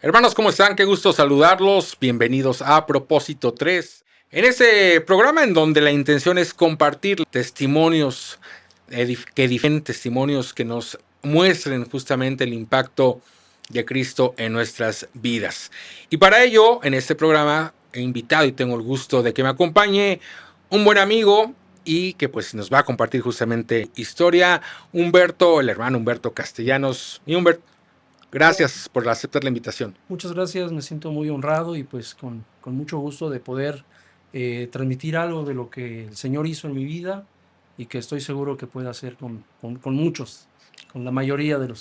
Hermanos, ¿cómo están? Qué gusto saludarlos. Bienvenidos a Propósito 3. En este programa en donde la intención es compartir testimonios testimonios que nos muestren justamente el impacto de Cristo en nuestras vidas. Y para ello, en este programa he invitado y tengo el gusto de que me acompañe un buen amigo y que pues nos va a compartir justamente historia, Humberto, el hermano Humberto Castellanos. Y Humberto, gracias por aceptar la invitación. Muchas gracias, me siento muy honrado y pues con mucho gusto de poder transmitir algo de lo que el Señor hizo en mi vida y que estoy seguro que puede hacer con muchos, con la mayoría de Que de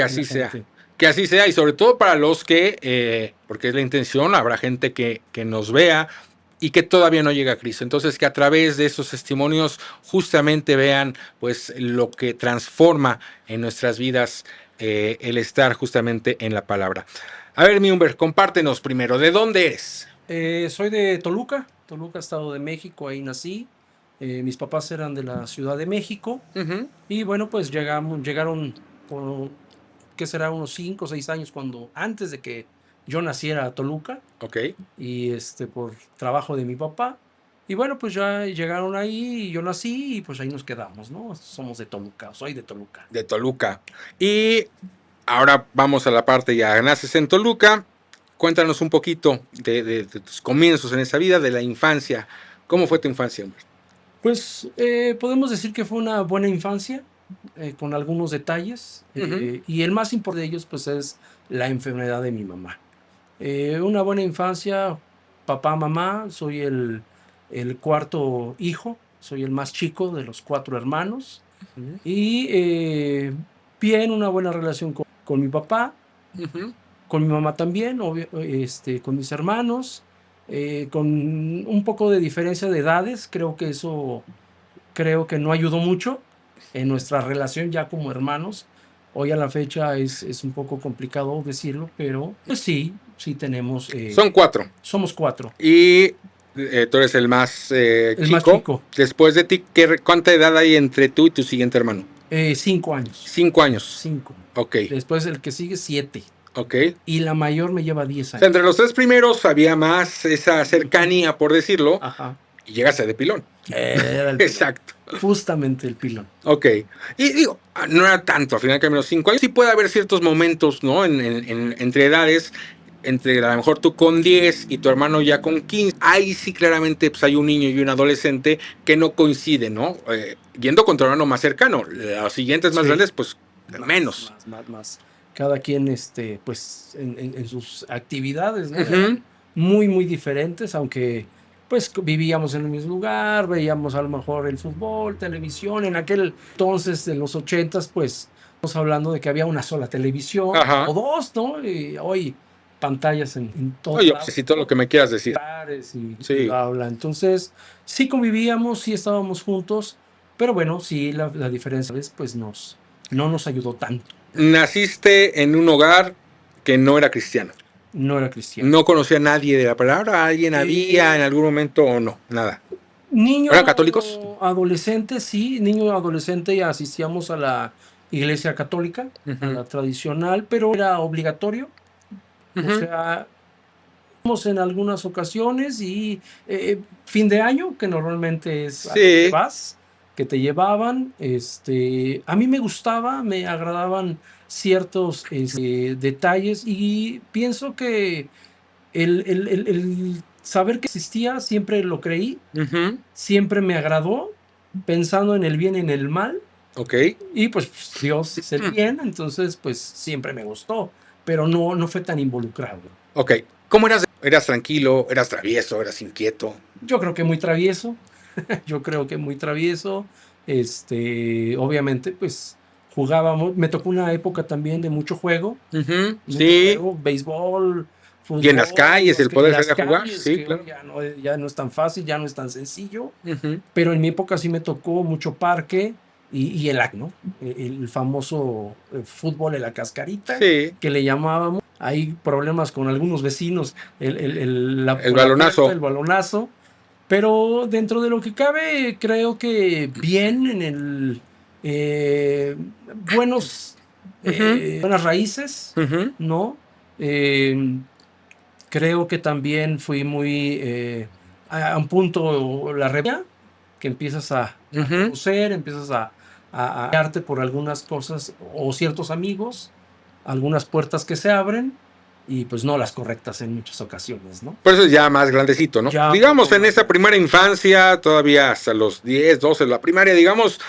la así sea. gente. Que así sea, y sobre todo para los que, porque es la intención, habrá gente que nos vea y que todavía no llega a Cristo. Entonces, que a través de esos testimonios justamente vean pues lo que transforma en nuestras vidas el estar justamente en la palabra. A ver, mi Humber, compártenos primero, ¿de dónde eres? Soy de Toluca, Estado de México, ahí nací. Mis papás eran de la Ciudad de México y bueno, pues llegaron por, ¿qué será? Unos 5 o 6 años antes de que yo naciera a Toluca. Ok. Y por trabajo de mi papá. Y bueno, pues ya llegaron ahí y yo nací y pues ahí nos quedamos, ¿no? Somos de Toluca, soy de Toluca. De Toluca. Y ahora vamos a la parte, ya naces en Toluca. Cuéntanos un poquito de tus comienzos en esa vida, de la infancia. ¿Cómo fue tu infancia, hombre? Pues podemos decir que fue una buena infancia, con algunos detalles, y el más importante de ellos pues es la enfermedad de mi mamá. Una buena infancia, papá, mamá, soy el cuarto hijo, soy el más chico de los 4 hermanos. Uh-huh. Y bien, una buena relación con mi papá, con mi mamá también, con mis hermanos, con un poco de diferencia de edades. Creo que no ayudó mucho en nuestra relación ya como hermanos. Hoy a la fecha es un poco complicado decirlo, pero pues sí tenemos, Son 4. somos 4. Y tú eres el más El más chico. chico, Después de ti, ¿cuánta edad hay entre tú y tu siguiente hermano? 5 años. 5 años. 5. Ok. Después el que sigue, 7. Ok. Y la mayor me lleva 10 O sea, años. entre los 3 primeros había más esa cercanía, por decirlo, Ajá. y llegaste de pilón. Era el pilón. Exacto. Justamente el pilón. Ok. Y digo, no era tanto, al final que menos 5 años. Sí puede haber ciertos momentos, ¿no? Entre edades, entre a lo mejor tú con 10 y tu hermano ya con 15. Ahí sí claramente pues, hay un niño y un adolescente que no coinciden, ¿no? Yendo con tu hermano más cercano. Los siguientes más grandes, pues menos. Más. Cada quien, pues, en sus actividades, ¿no? Uh-huh. Muy, muy diferentes, aunque pues vivíamos en el mismo lugar, veíamos a lo mejor el fútbol, televisión. En aquel entonces, en los 80s, pues, estamos hablando de que había una sola televisión, Ajá. o dos, ¿no? Y hoy pantallas en todos Oye, lados. pues sí, todo lo que me quieras decir. Y Sí. bla, bla. Entonces, sí convivíamos, sí estábamos juntos, pero bueno, sí, la diferencia es, pues, no nos ayudó tanto. Naciste en un hogar que no era cristiano. No era cristiano. No conocía a nadie de la palabra. ¿Alguien había en algún momento o no? Nada. Niño ¿Eran católicos? adolescente, sí, niño adolescente, y asistíamos a la iglesia católica, a la tradicional, pero era obligatorio. O sea, íbamos en algunas ocasiones y fin de año, que normalmente es a lo que Sí. vas, que te llevaban. A mí me gustaba, me agradaban ciertos detalles, y pienso que el saber que existía siempre lo creí, siempre me agradó, pensando en el bien y en el mal. Ok. Y pues Dios es el bien, entonces pues siempre me gustó, pero no fue tan involucrado. Ok. ¿Cómo eras? ¿Eras tranquilo? ¿Eras travieso? ¿Eras inquieto? Yo creo que muy travieso, yo creo que muy travieso. Obviamente, pues jugábamos, me tocó una época también de mucho juego, mucho Sí. juego, béisbol, fútbol. Y en las calles, el poder salir a jugar. Calles, Sí, que claro. ya no es tan fácil, ya no es tan sencillo. Pero en mi época sí me tocó mucho parque y ¿no? El famoso fútbol en la cascarita, Sí. que le llamábamos. Hay problemas con algunos vecinos, El con balonazo. la puerta, el balonazo. Pero dentro de lo que cabe, creo que bien en buenas raíces, ¿no? Eh, Creo que también fui muy a un punto la rebelión, que empiezas a conocer, empiezas a guiarte por algunas cosas o ciertos amigos, algunas puertas que se abren y pues no las correctas en muchas ocasiones, ¿no? Por eso es ya más grandecito, ¿no? Ya un Digamos, poco en más esa grande. primera infancia, todavía hasta los 10, 12, la primaria, digamos,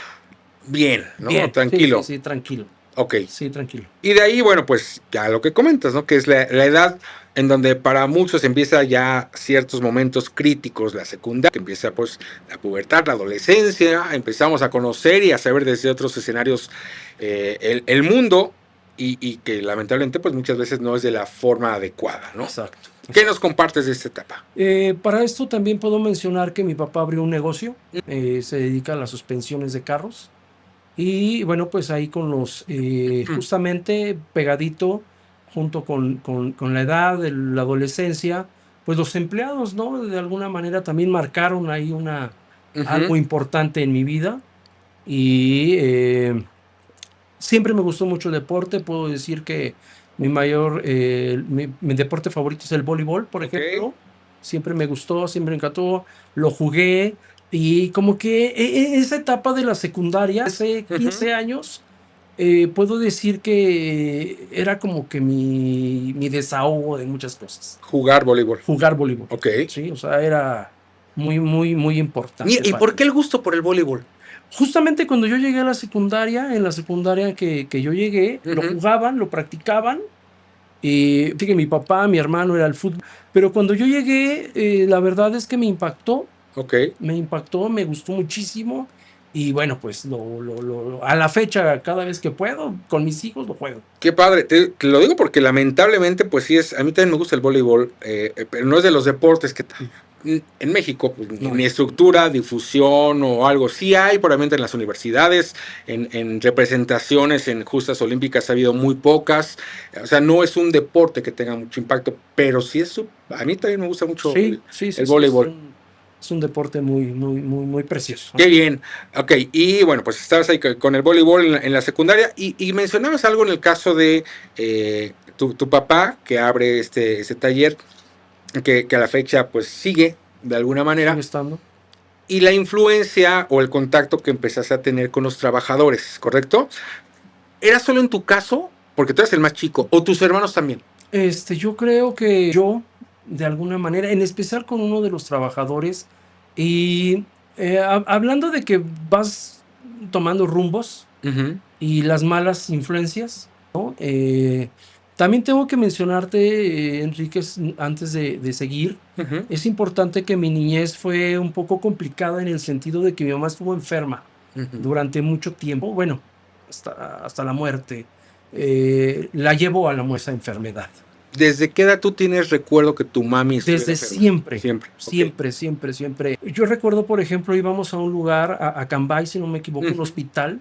bien, ¿no? Bien, sí, sí, Tranquilo. sí, tranquilo. Ok. Sí, tranquilo. Y de ahí, bueno, pues ya lo que comentas, ¿no? Que es la edad en donde para muchos empieza ya ciertos momentos críticos, la secundaria, que empieza pues la pubertad, la adolescencia, empezamos a conocer y a saber desde otros escenarios el mundo y que lamentablemente pues muchas veces no es de la forma adecuada, ¿no? Exacto, ¿Qué exacto. nos compartes de esta etapa? Para esto también puedo mencionar que mi papá abrió un negocio, se dedica a las suspensiones de carros. Y bueno, pues ahí con los, justamente pegadito, junto con la edad de la adolescencia, pues los empleados, ¿no? De alguna manera también marcaron ahí algo importante en mi vida. Y siempre me gustó mucho el deporte. Puedo decir que mi deporte favorito es el voleibol, por Ok. ejemplo. Siempre me gustó, siempre me encantó. Lo jugué y como que esa etapa de la secundaria, hace 15 años, puedo decir que era como que mi desahogo de muchas cosas. Jugar voleibol. Jugar voleibol, Ok. ¿sí? O sea, era muy, muy, muy importante ¿Y para por mí. qué el gusto por el voleibol? Justamente cuando yo llegué a la secundaria, en la secundaria que yo llegué, lo jugaban, lo practicaban. Y fíjate, mi papá, mi hermano era el fútbol. Pero cuando yo llegué, la verdad es que Ok. me gustó muchísimo. Y bueno, pues a la fecha, cada vez que puedo, con mis hijos lo juego. Qué padre, te lo digo porque lamentablemente, pues sí es, a mí también me gusta el voleibol, pero no es de los deportes que en México, pues, No ni hay. estructura, difusión o algo. Sí hay, probablemente en las universidades, en representaciones en justas olímpicas ha habido muy pocas. O sea, no es un deporte que tenga mucho impacto, pero sí a mí también me gusta mucho Sí, sí, el sí, sí. voleibol. Es un deporte muy, muy, muy, muy precioso. Qué bien. Ok, y bueno, pues estabas ahí con el voleibol en la secundaria y mencionabas algo en el caso de tu papá que abre este taller que a la fecha pues sigue de alguna Sigue manera estando. y la influencia o el contacto que empezaste a tener con los trabajadores, ¿correcto? ¿Era solo en tu caso? Porque tú eres el más chico, o tus hermanos también. Yo creo que yo, de alguna manera, en especial con uno de los trabajadores, y hablando de que vas tomando rumbos Ujú, y las malas influencias, ¿no? También tengo que mencionarte, Enrique, antes de seguir, ujú, es importante que mi niñez fue un poco complicada en el sentido de que mi mamá estuvo enferma ujú. durante mucho tiempo, bueno, hasta la muerte. La llevó a esa enfermedad. ¿Desde qué edad tú tienes recuerdo que tu mami estuviera Desde enferma? siempre, Siempre, ok. siempre, siempre, siempre. Yo recuerdo, por ejemplo, íbamos a un lugar, a Cambay, si no me equivoco, un Ujú, hospital,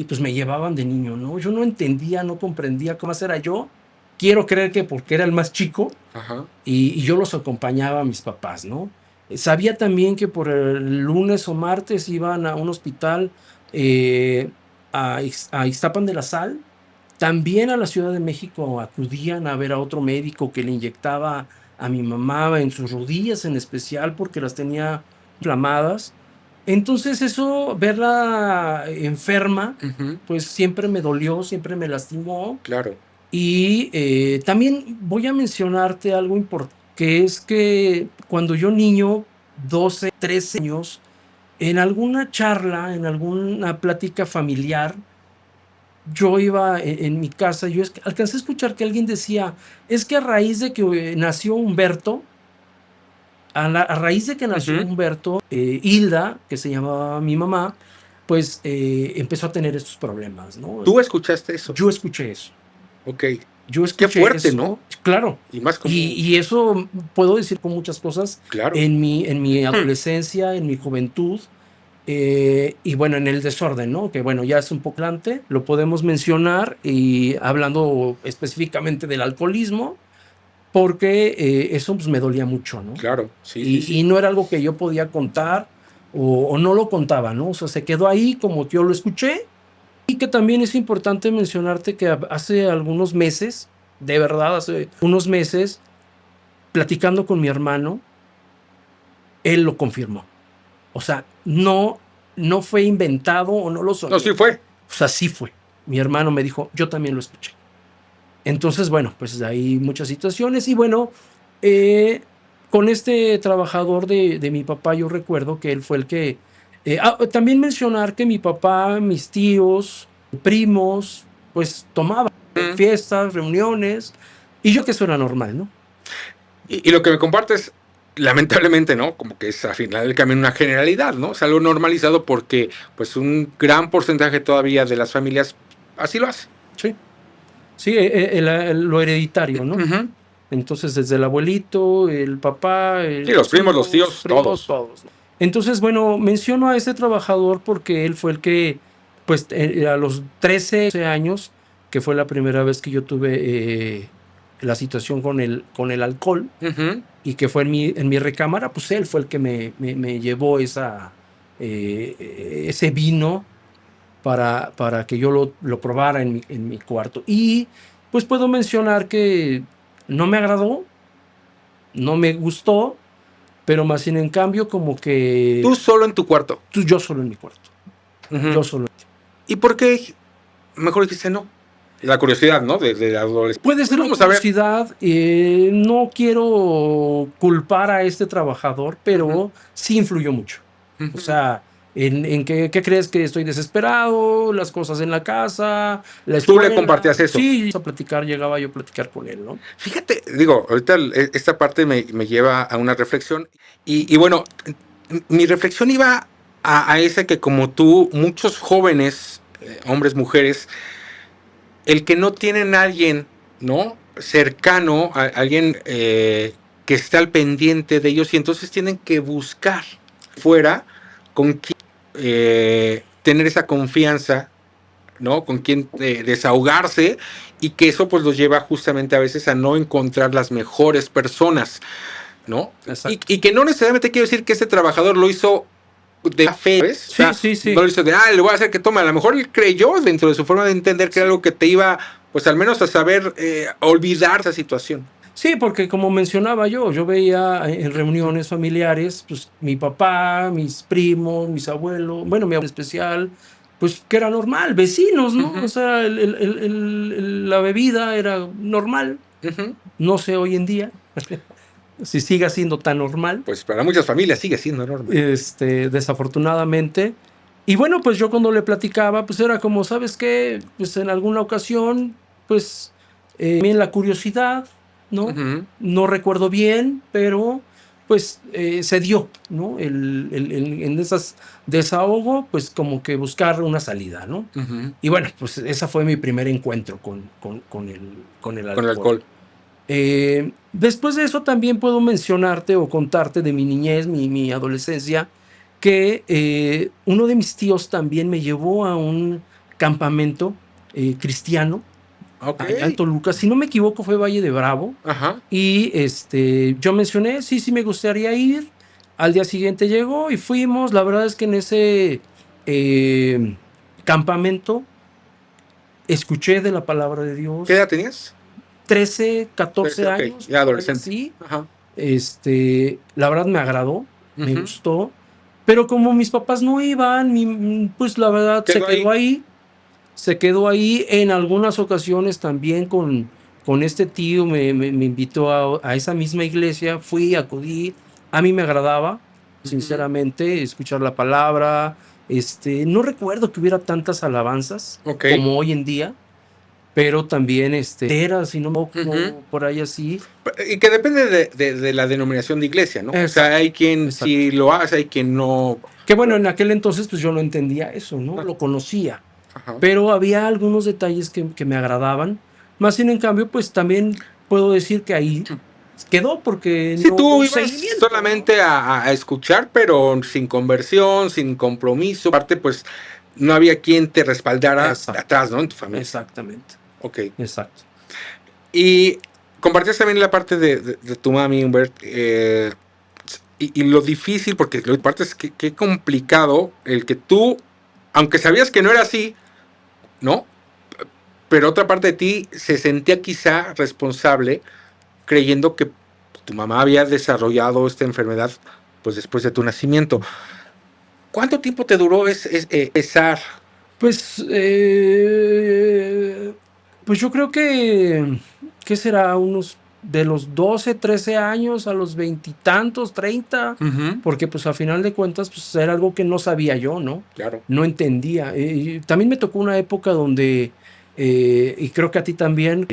pues me llevaban de niño, ¿no? Yo no entendía, no comprendía cómo era yo. Quiero creer que porque era el más chico ajá. y yo los acompañaba a mis papás, ¿no? Sabía también que por el lunes o martes iban a un hospital a Ixtapan de la Sal. También a la Ciudad de México acudían a ver a otro médico que le inyectaba a mi mamá en sus rodillas en especial porque las tenía inflamadas. Entonces eso, verla enferma, Ujú, pues siempre me dolió, siempre me lastimó. claro. Y también voy a mencionarte algo importante, que es que cuando yo niño, 12, 13 años, en alguna charla, en alguna plática familiar, yo iba en mi casa, alcancé a escuchar que alguien decía, es que a raíz de que nació Humberto, a raíz de que nació Ujú. Humberto, Hilda, que se llamaba mi mamá, pues empezó a tener estos problemas, ¿no? ¿Tú escuchaste eso? Yo escuché eso, Ok. yo Qué escuché fuerte, ¿no? eso, claro, Y más como, y eso puedo decir con muchas cosas claro. en mi adolescencia, en mi juventud, y bueno, en el desorden, ¿no? Que bueno, ya es un poco antes, lo podemos mencionar y hablando específicamente del alcoholismo, porque eso pues me dolía mucho, ¿no? Claro, sí, sí, Y sí. no era algo que yo podía contar o no lo contaba, ¿no? O sea, se quedó ahí como yo lo escuché y que también es importante mencionarte que hace algunos meses de verdad, hace unos meses, platicando con mi hermano, él lo confirmó. O sea, no fue inventado o no lo soñé. No, sí fue. O sea, sí fue. Mi hermano me dijo, yo también lo escuché. Entonces, bueno, pues hay muchas situaciones. Y bueno, con este trabajador de mi papá, yo recuerdo que él fue el que... también mencionar que mi papá, mis tíos, primos, pues tomaban fiestas, reuniones, y yo que eso era normal, ¿no? Y lo que me compartes, lamentablemente, ¿no? Como que es al final del camino una generalidad, ¿no? Es algo normalizado porque pues un gran porcentaje todavía de las familias así lo hace. Sí. Sí, lo hereditario, ¿no? Entonces, desde el abuelito, el papá, sí, los primos, los tíos, todos. todos. Entonces, bueno, menciono a este trabajador porque él fue el que, pues, a los 13 años, que fue la primera vez que yo tuve la situación con el alcohol, y que fue en mi recámara, pues él fue el que me llevó ese vino para que yo lo probara en mi cuarto. Y pues puedo mencionar que no me agradó, no me gustó, pero más sin en cambio como que... Tú solo en tu cuarto. Yo solo en mi cuarto. Yo solo. ¿Y por qué mejor dijiste no? La curiosidad, ¿no? De la adolescencia. Puede ser una curiosidad. No quiero culpar a este trabajador, pero sí influyó mucho. O sea, en ¿qué crees? Que estoy desesperado, las cosas en la casa, la escuela. Tú le compartías eso. Sí, a platicar, llegaba yo a platicar con él, ¿no? Fíjate, digo, ahorita esta parte me lleva a una reflexión. Y bueno, mi reflexión iba a esa que como tú, muchos jóvenes, hombres, mujeres, el que no tienen a alguien, ¿no? Cercano, a alguien que esté al pendiente de ellos y entonces tienen que buscar fuera con quien tener esa confianza, ¿no? Con quien desahogarse y que eso pues los lleva justamente a veces a no encontrar las mejores personas, ¿no? Y que no necesariamente quiero decir que este trabajador lo hizo de la fe, ¿ves? Sí, o sea, sí. No lo hizo de, le voy a hacer que tome. A lo mejor él creyó dentro de su forma de entender que era algo que te iba, pues al menos a saber olvidar esa situación. Sí, porque como mencionaba yo veía en reuniones familiares, pues mi papá, mis primos, mis abuelos, bueno, mi abuelo especial, pues que era normal, vecinos, ¿no? O sea, la bebida era normal. No sé hoy en día si sigue siendo tan normal. Pues para muchas familias sigue siendo normal. Desafortunadamente. Y bueno, pues yo cuando le platicaba, pues era como, ¿sabes qué? Pues en alguna ocasión, pues también la curiosidad, ¿no? No recuerdo bien, pero pues se dio, ¿no? En esas desahogo, pues como que buscar una salida, ¿no? Y bueno, pues esa fue mi primer encuentro con el alcohol. Después de eso también puedo mencionarte o contarte de mi niñez, mi adolescencia, que uno de mis tíos también me llevó a un campamento cristiano allá en Toluca. Si no me equivoco fue Valle de Bravo. Y yo mencioné, sí me gustaría ir. Al día siguiente llegó y fuimos. La verdad es que en ese campamento escuché de la palabra de Dios. ¿Qué edad tenías? 13, 14 años. Ya adolescente. Sí. La verdad me agradó, me gustó. Pero como mis papás no iban, pues la verdad se quedó ahí. Se quedó ahí. En algunas ocasiones también con este tío me invitó a esa misma iglesia. Fui, acudí. A mí me agradaba, sinceramente, escuchar la palabra. No recuerdo que hubiera tantas alabanzas como hoy en día. Pero también era, si no por ahí así. Y que depende de la denominación de iglesia, ¿no? Exacto. O sea, hay quien sí lo hace, hay quien no. Que bueno, en aquel entonces pues yo no entendía eso, ¿no? Lo conocía. Pero había algunos detalles que me agradaban. Más sin en cambio, pues también puedo decir que ahí quedó porque sí, no tú ibas solamente, ¿no? a escuchar, pero sin conversión, sin compromiso. Aparte, pues no había quien te respaldara atrás, ¿no? En tu familia. Exactamente. Ok. Exacto. Y compartías también la parte de tu mami, Humbert, y lo difícil, porque lo parte es que complicado el que tú, aunque sabías que no era así, ¿no? pero otra parte de ti se sentía quizá responsable creyendo que tu mamá había desarrollado esta enfermedad pues después de tu nacimiento. ¿Cuánto tiempo te duró esa? Pues, pues yo creo que será unos de los 12, 13 años a los veintitantos, 30, porque pues a final de cuentas pues era algo que no sabía yo, ¿no? Claro. No entendía. También me tocó una época donde, y creo que a ti también,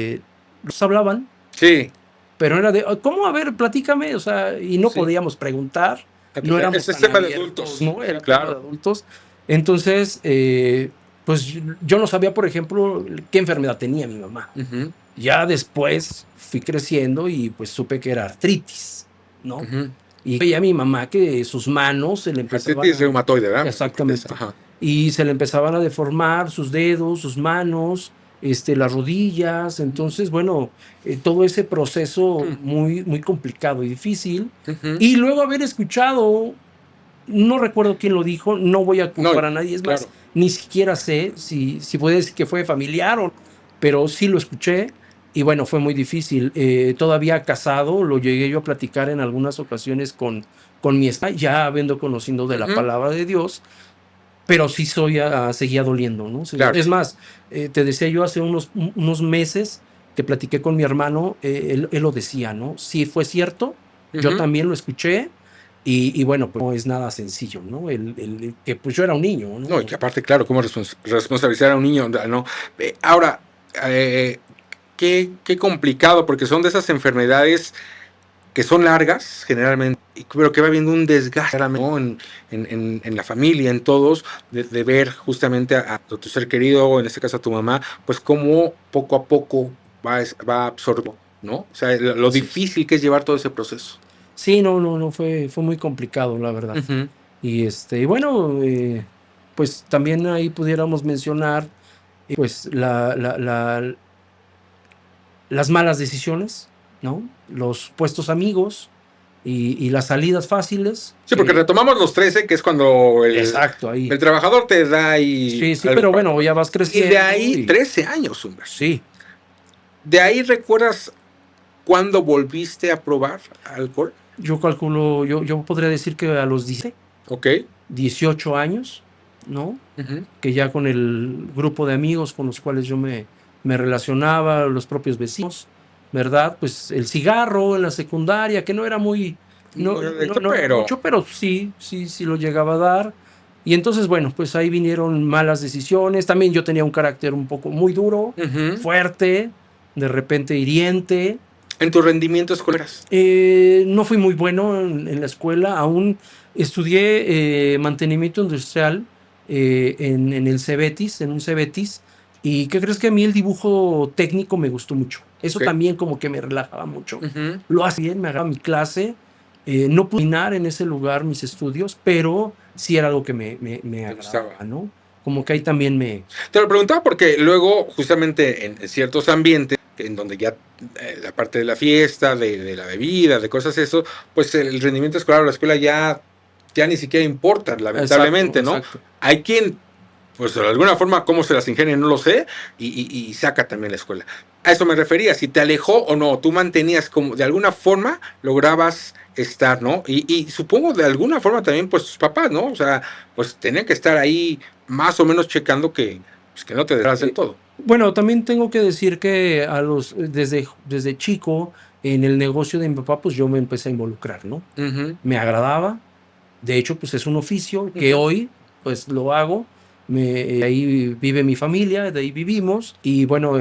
los hablaban. Sí. Pero era de, ¿cómo? A ver, platícame, o sea, y no Sí. podíamos preguntar, no éramos Este tan tema de abiertos, adultos, ¿no? Era claro. tema de adultos. Entonces, pues yo no sabía, por ejemplo, qué enfermedad tenía mi mamá. Ya después fui creciendo y pues supe que era artritis, ¿no? Y veía a mi mamá que sus manos se le empezaban Artritis reumatoide, ¿verdad? Exactamente. Ajá. Y se le empezaban a deformar sus dedos, sus manos, las rodillas. Entonces, bueno, todo ese proceso muy, muy complicado y difícil. Y luego haber escuchado, no recuerdo quién lo dijo, no voy a culpar a nadie, es más, ni siquiera sé si puede decir que fue familiar, pero sí lo escuché. Y bueno, fue muy difícil. Todavía casado, lo llegué yo a platicar en algunas ocasiones con mi esposa, ya habiendo conocido de la palabra de Dios. Pero sí seguía doliendo, ¿no? Claro. Es más, te decía yo hace unos meses que platiqué con mi hermano, él lo decía, ¿no? Sí fue cierto, yo también lo escuché, y bueno, pues no es nada sencillo, ¿no? Que pues yo era un niño, ¿no? No, y que aparte, claro, cómo responsabilizar a un niño, ¿no? Ahora, qué complicado, porque son de esas enfermedades que son largas, generalmente, pero que va habiendo un desgaste, ¿no? en la familia, en todos, de ver justamente a tu ser querido, en este caso a tu mamá, pues cómo poco a poco va absorbiendo, ¿no? O sea, lo difícil que es llevar todo ese proceso. Sí, no, fue muy complicado, la verdad. Y bueno, pues también ahí pudiéramos mencionar, pues las malas decisiones, ¿no? Los puestos amigos y las salidas fáciles. Sí, porque retomamos los 13, que es cuando Exacto, ahí. el trabajador te da y... Sí, pero bueno, ya vas creciendo. Y de ahí, 13 años, Humberto. Sí. ¿De ahí recuerdas cuándo volviste a probar alcohol? Yo calculo, yo podría decir que a los 18 años, ¿no? Que ya con el grupo de amigos con los cuales yo me relacionaba, los propios vecinos, ¿verdad? Pues el cigarro en la secundaria, que no era muy, no era mucho, pero sí lo llegaba a dar. Y entonces, bueno, pues ahí vinieron malas decisiones. También yo tenía un carácter un poco muy duro, fuerte, de repente hiriente. ¿En tu rendimiento escolar? No fui muy bueno en la escuela, aún estudié mantenimiento industrial en el Cebetis, en un Cebetis. ¿Y qué crees? Que a mí el dibujo técnico me gustó mucho. Eso también como que me relajaba mucho. Lo hacía bien, me agarraba mi clase. No pude terminar en ese lugar mis estudios, pero sí era algo que me agradaba, ¿no? Como que ahí también me... Te lo preguntaba porque luego, justamente en ciertos ambientes, en donde ya la parte de la fiesta, de la bebida, de cosas eso, pues el rendimiento escolar o la escuela ya ni siquiera importa, lamentablemente, ¿no? Exacto. Hay quien, pues de alguna forma, cómo se las ingenia, no lo sé, y saca también la escuela. A eso me refería, si te alejó o no, tú mantenías como, de alguna forma, lograbas estar, ¿no? Y supongo de alguna forma también, pues tus papás, ¿no? O sea, pues tenían que estar ahí más o menos checando que no te dejas del todo. Bueno, también tengo que decir que desde chico, en el negocio de mi papá, pues yo me empecé a involucrar, ¿no? Me agradaba. De hecho, pues es un oficio que hoy, pues lo hago. Ahí vive mi familia, de ahí vivimos. Y bueno,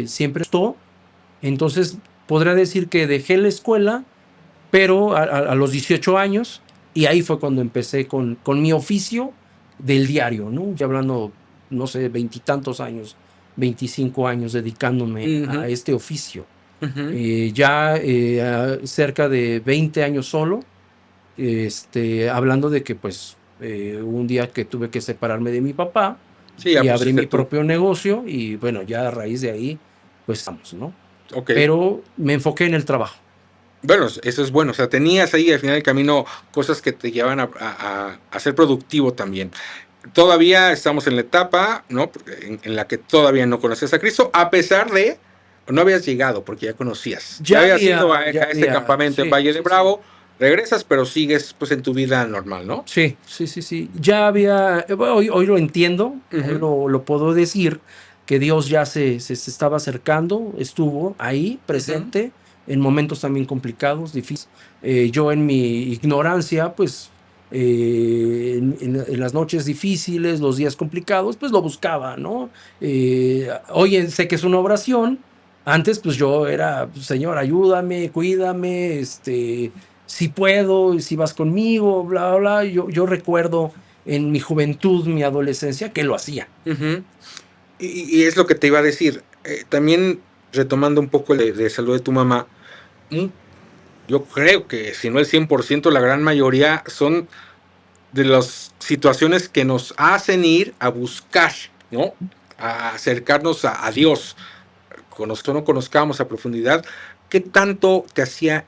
siempre estuvo. Entonces, podría decir que dejé la escuela, pero a los 18 años, y ahí fue cuando empecé con mi oficio del diario, ¿no? Ya hablando, no sé, 20 y tantos años, 25 años dedicándome a este oficio. Ya cerca de 20 años solo, hablando de que pues un día que tuve que separarme de mi papá, y abrí mi propio negocio, y bueno, ya a raíz de ahí, pues estamos, ¿no? Pero me enfoqué en el trabajo. Bueno, eso es bueno, o sea, tenías ahí al final del camino cosas que te llevan a ser productivo también. todavía estamos en la etapa, ¿no? En la que todavía no conoces a Cristo, a pesar de no habías llegado, porque ya conocías. Ya habías ido a este campamento en Valle de Bravo, regresas, pero sigues pues en tu vida normal, ¿no? Sí. Ya había, hoy lo entiendo, hoy lo puedo decir, que Dios ya se estaba acercando, estuvo ahí presente en momentos también complicados, difíciles. Yo en mi ignorancia, pues en las noches difíciles, los días complicados, pues lo buscaba, ¿no? Hoy sé que es una oración. Antes, pues yo era, Señor, ayúdame, cuídame, si puedo, si vas conmigo, bla, bla, bla. Yo recuerdo en mi juventud, mi adolescencia, que lo hacía. Y es lo que te iba a decir. También retomando un poco de salud de tu mamá, yo creo que si no el 100%, la gran mayoría son de las situaciones que nos hacen ir a buscar, ¿no? A acercarnos a Dios. No conozcamos a profundidad, ¿qué tanto te hacía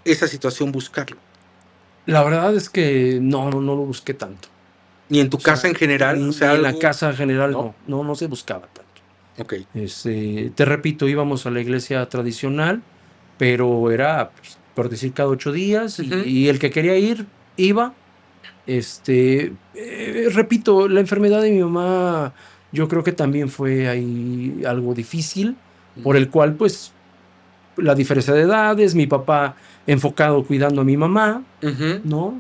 esa situación buscarlo? La verdad es que no lo busqué tanto. ¿Ni en tu casa en general? O sea, en la casa en general no se buscaba tanto. Ok. Te repito, íbamos a la iglesia tradicional, pero era, pues, por decir, cada 8 días, y el que quería ir, iba. Repito, la enfermedad de mi mamá, yo creo que también fue ahí algo difícil, por el cual, pues, la diferencia de edades, mi papá enfocado cuidando a mi mamá, ¿no?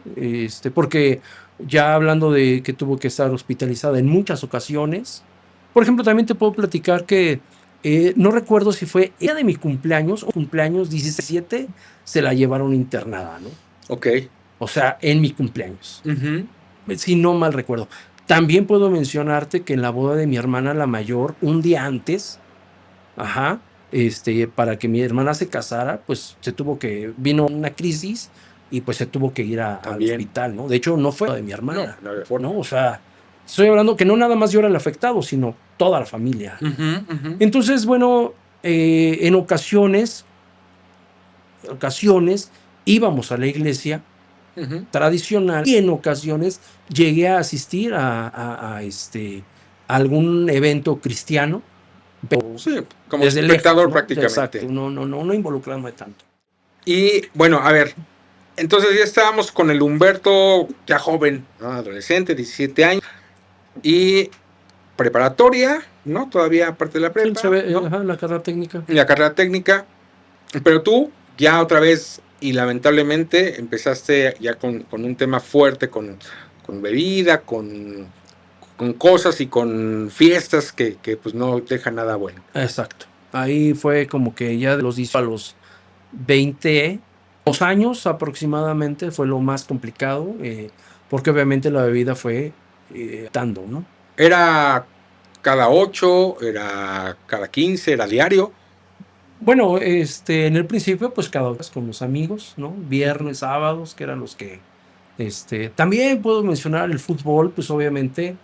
Porque ya hablando de que tuvo que estar hospitalizada en muchas ocasiones. Por ejemplo, también te puedo platicar que no recuerdo si fue ella de mi cumpleaños o cumpleaños 17, se la llevaron internada, ¿no? Ok. O sea, en mi cumpleaños. Si no mal recuerdo. También puedo mencionarte que en la boda de mi hermana, la mayor, un día antes, para que mi hermana se casara, pues vino una crisis y pues se tuvo que ir al hospital, ¿no? De hecho, no fue la de mi hermana, ¿no? O sea, estoy hablando que no nada más yo era el afectado, sino toda la familia. Entonces, bueno, en ocasiones íbamos a la iglesia tradicional, y en ocasiones llegué a asistir a algún evento cristiano, pero sí, como espectador, ¿no? Prácticamente. Exacto, no involucrarme tanto. Y bueno, a ver, entonces ya estábamos con el Humberto, ya joven, ¿no? Adolescente, 17 años, y preparatoria, ¿no? Todavía aparte de la prepa, sí, ¿no? La carrera técnica. La carrera técnica, pero tú ya otra vez, y lamentablemente empezaste ya con un tema fuerte, con bebida, con cosas y con fiestas que pues no dejan nada bueno. Exacto. Ahí fue como que ya de los 10 a los 22 años aproximadamente fue lo más complicado, porque obviamente la bebida fue dando, ¿no? ¿Era cada 8, era cada 15, era diario? Bueno, en el principio, pues cada vez con los amigos, ¿no? Viernes, sábados, que eran los que, también puedo mencionar el fútbol, pues obviamente,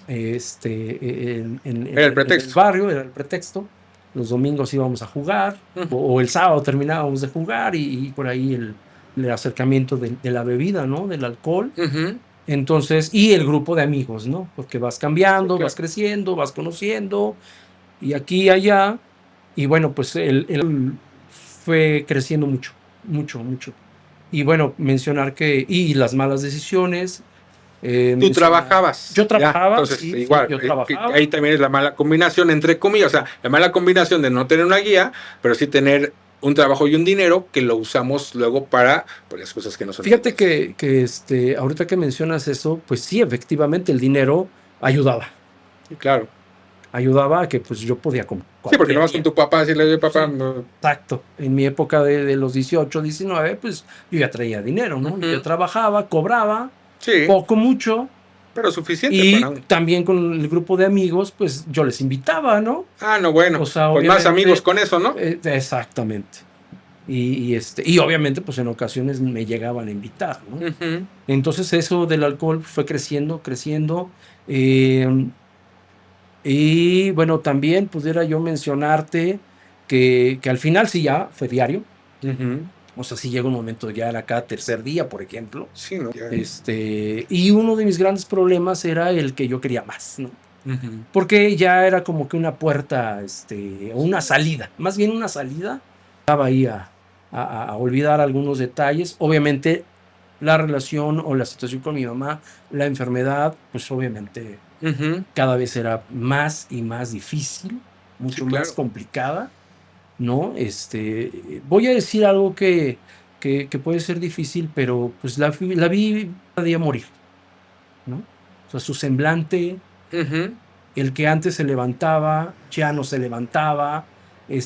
en el barrio era el pretexto. Los domingos íbamos a jugar, o el sábado terminábamos de jugar, y por ahí el acercamiento de la bebida, ¿no? Del alcohol. Entonces, y el grupo de amigos, ¿no? Porque vas cambiando, sí, claro, vas creciendo, vas conociendo, y aquí y allá. Y bueno, pues él fue creciendo mucho. Y bueno, mencionar y las malas decisiones. ¿Tú trabajabas? Yo trabajaba. Ya, entonces, sí, igual, yo trabajaba. Ahí también es la mala combinación, entre comillas, o sea, la mala combinación de no tener una guía, pero sí tener un trabajo y un dinero que lo usamos luego para las cosas que no son. Fíjate que ahorita que mencionas eso, pues sí, efectivamente el dinero ayudaba. Sí, claro. Ayudaba a que pues yo podía comprar. Sí, porque no vas con tu papá a decirle, oye, papá. Sí, no. Exacto. En mi época de los 18, 19, pues yo ya traía dinero, ¿no? Yo trabajaba, cobraba, sí, poco, mucho. Pero suficiente. Y también con el grupo de amigos, pues yo les invitaba, ¿no? Ah, no, bueno. O sea, pues más amigos con eso, ¿no? Exactamente. Y obviamente, pues en ocasiones me llegaban a invitar, ¿no? Entonces eso del alcohol fue creciendo. Y bueno, también pudiera yo mencionarte que al final sí ya fue diario. O sea, si llega un momento, ya era cada tercer día, por ejemplo. Sí, ¿no? Y uno de mis grandes problemas era el que yo quería más, ¿no? Porque ya era como que una puerta, o una salida, más bien una salida. Estaba ahí a olvidar algunos detalles. Obviamente, la relación o la situación con mi mamá, la enfermedad, pues obviamente cada vez era más y más difícil, mucho más complicada, ¿no? Voy a decir algo que puede ser difícil, pero pues la vi cada día morir, ¿no? O sea, su semblante, el que antes se levantaba, ya no se levantaba,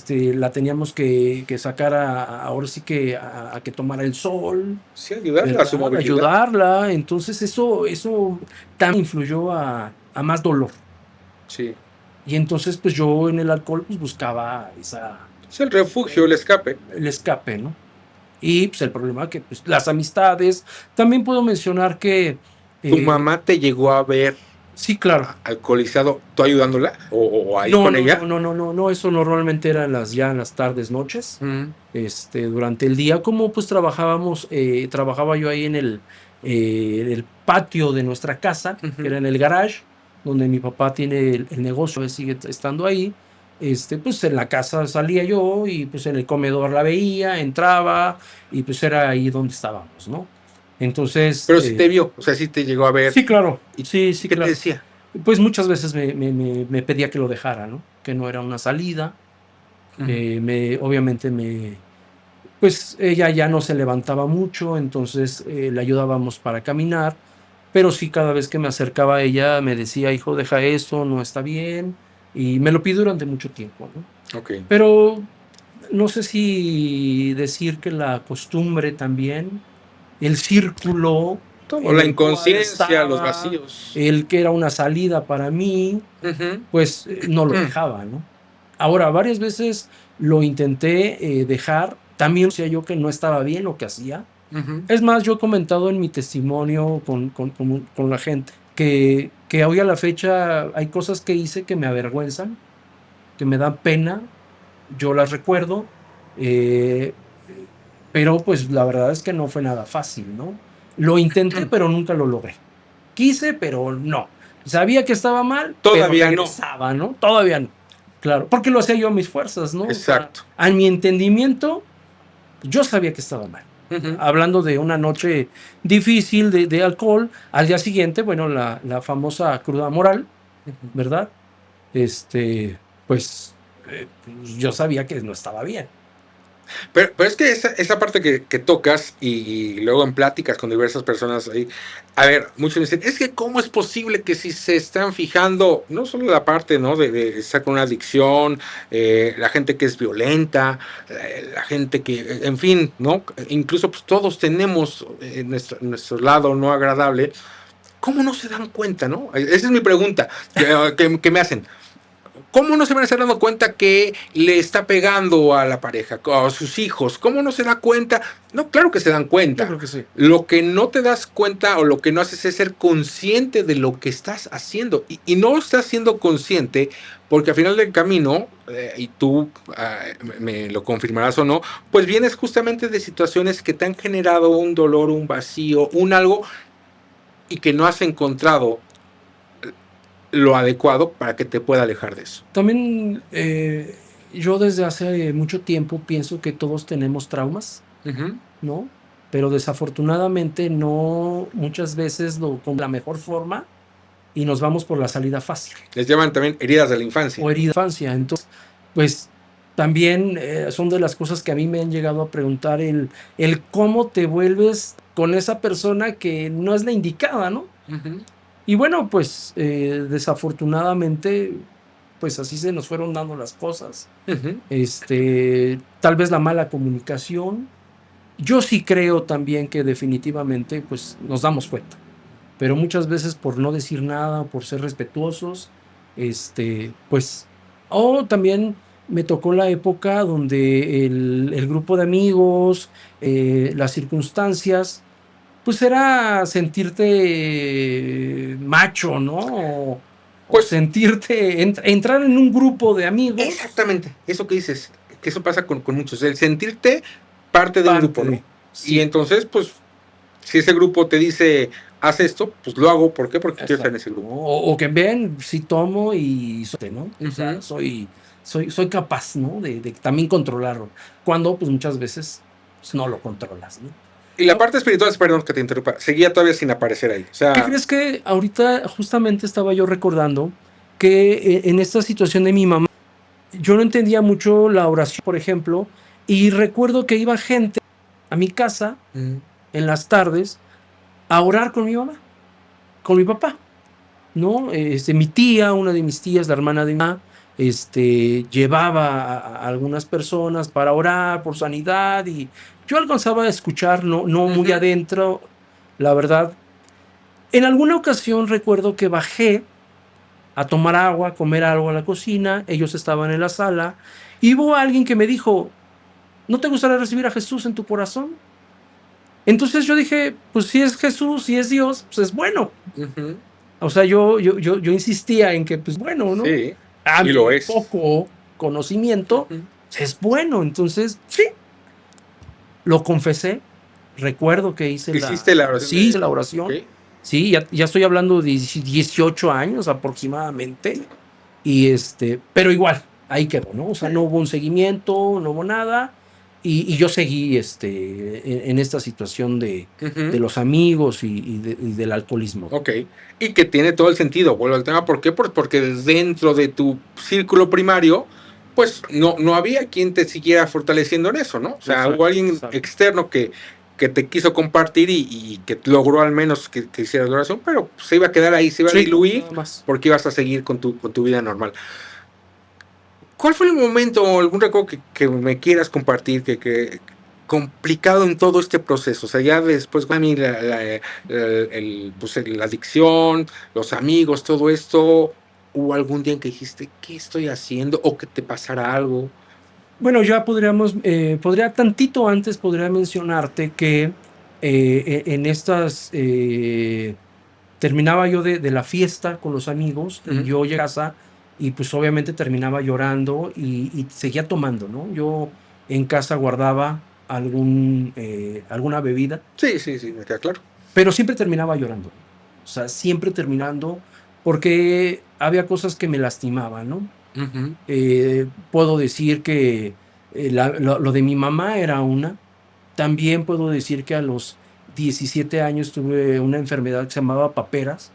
la teníamos que sacar ahora sí que a que tomara el sol. Sí, ayudarla a su movilidad. Ayudarla, entonces eso también influyó a más dolor. Sí. Y entonces pues yo en el alcohol pues buscaba Es el refugio, el escape. El escape, ¿no? Y pues el problema que pues las amistades, también puedo mencionar que... ¿Tu mamá te llegó a ver? Sí, claro. ¿Alcoholizado, tú ayudándola? ¿O ahí con ella? No, eso normalmente era ya en las tardes, noches. Durante el día, como pues trabajaba yo ahí en el patio de nuestra casa, que era en el garage, donde mi papá tiene el negocio, sigue estando ahí. Pues en la casa salía yo y pues en el comedor la veía, entraba y pues era ahí donde estábamos, ¿no? Entonces... Pero sí te vio, o sea, sí te llegó a ver. Sí, claro. ¿Y sí, qué claro. te decía? Pues muchas veces me pedía que lo dejara, ¿no? Que no era una salida. Obviamente pues ella ya no se levantaba mucho, entonces le ayudábamos para caminar, pero sí cada vez que me acercaba a ella me decía, hijo, deja eso, no está bien, y me lo pidió durante mucho tiempo, ¿no? Okay. Pero no sé si decir que la costumbre también, el círculo, la inconsciencia, los vacíos, el que era una salida para mí, pues no lo dejaba, ¿no? Ahora, varias veces lo intenté dejar, también decía yo que no estaba bien lo que hacía. Es más, yo he comentado en mi testimonio con la gente que hoy a la fecha hay cosas que hice que me avergüenzan, que me dan pena, yo las recuerdo, pero pues la verdad es que no fue nada fácil, ¿no? Lo intenté, pero nunca lo logré. Quise, pero no. Sabía que estaba mal, todavía pero regresaba, ¿no? Todavía no. Claro, porque lo hacía yo a mis fuerzas, ¿no? Exacto. O sea, a mi entendimiento, yo sabía que estaba mal. Hablando de una noche difícil de alcohol, al día siguiente, bueno, la famosa cruda moral, ¿verdad? Pues yo sabía que no estaba bien. Pero es que esa parte que tocas y luego en pláticas con diversas personas ahí, a ver, muchos dicen, es que cómo es posible que si se están fijando, no solo la parte, ¿no? de estar con una adicción, la gente que es violenta, la gente que, en fin, ¿no? Incluso pues todos tenemos nuestro lado no agradable. ¿Cómo no se dan cuenta, no? Esa es mi pregunta que me hacen. ¿Cómo no se van a estar dando cuenta que le está pegando a la pareja, a sus hijos? ¿Cómo no se da cuenta? No, claro que se dan cuenta. Yo creo que sí. Lo que no te das cuenta o lo que no haces es ser consciente de lo que estás haciendo. Y no estás siendo consciente porque al final del camino, y tú me lo confirmarás o no, pues vienes justamente de situaciones que te han generado un dolor, un vacío, un algo y que no has encontrado lo adecuado para que te pueda alejar de eso. También yo desde hace mucho tiempo pienso que todos tenemos traumas, ¿no? Pero desafortunadamente no muchas veces con la mejor forma y nos vamos por la salida fácil. Les llaman también heridas de la infancia. O heridas de la infancia. Entonces, pues también son de las cosas que a mí me han llegado a preguntar el cómo te vuelves con esa persona que no es la indicada, ¿no? Y bueno, pues desafortunadamente, pues así se nos fueron dando las cosas. Tal vez la mala comunicación. Yo sí creo también que definitivamente pues nos damos cuenta. Pero muchas veces por no decir nada, por ser respetuosos, pues... también me tocó la época donde el grupo de amigos, las circunstancias, pues era sentirte macho, ¿no? Pues sentirte, entrar en un grupo de amigos. Exactamente, eso que dices, que eso pasa con muchos, el sentirte parte de un grupo, ¿no? Sí. Y entonces, pues, si ese grupo te dice, haz esto, pues lo hago. ¿Por qué? Porque quiero estar en ese grupo. O que ven, sí tomo y ¿no? O sea, soy capaz, ¿no? De también controlarlo. Cuando, pues, muchas veces pues, no lo controlas, ¿no? Y la parte espiritual, perdón que te interrumpa, seguía todavía sin aparecer ahí. O sea, ¿qué crees que ahorita justamente estaba yo recordando que en esta situación de mi mamá, yo no entendía mucho la oración, por ejemplo, y recuerdo que iba gente a mi casa en las tardes a orar con mi mamá, con mi papá, ¿no? Mi tía, una de mis tías, la hermana de mi mamá, llevaba a algunas personas para orar por sanidad y yo alcanzaba a escuchar, no muy adentro, la verdad. En alguna ocasión recuerdo que bajé a tomar agua, a comer algo a la cocina, ellos estaban en la sala, y hubo alguien que me dijo, ¿no te gustaría recibir a Jesús en tu corazón? Entonces yo dije, pues si es Jesús, si es Dios, pues es bueno. O sea, yo insistía en que, pues bueno, ¿no? Sí, A y lo es. poco conocimiento, es bueno. Entonces, sí, lo confesé. Recuerdo que ¿Hiciste la oración? Sí, hice la oración. Okay. Sí, ya estoy hablando de 18 años aproximadamente. Y pero igual, ahí quedó, ¿no? O sea, no hubo un seguimiento, no hubo nada. Y yo seguí en esta situación de los amigos y del alcoholismo. Ok, y que tiene todo el sentido. Vuelvo al tema, ¿por qué? Pues porque dentro de tu círculo primario, pues no había quien te siguiera fortaleciendo en eso, ¿no? O sea, hubo alguien externo que te quiso compartir y que logró al menos que hicieras la oración, pero se iba a quedar ahí, se iba a diluir porque ibas a seguir con tu vida normal. ¿Cuál fue el momento o algún recuerdo que me quieras compartir que complicado en todo este proceso? O sea, ya después a mí la adicción, los amigos, todo esto, ¿hubo algún día en que dijiste, qué estoy haciendo? ¿O que te pasara algo? Bueno, ya podría tantito antes, podría mencionarte que en estas, terminaba yo de la fiesta con los amigos y yo llegaba a casa y pues obviamente terminaba llorando y seguía tomando, ¿no? Yo en casa guardaba alguna bebida. Sí, me queda claro. Pero siempre terminaba llorando. O sea, siempre terminando porque había cosas que me lastimaban, ¿no? Puedo decir que lo de mi mamá era una. También puedo decir que a los 17 años tuve una enfermedad que se llamaba paperas.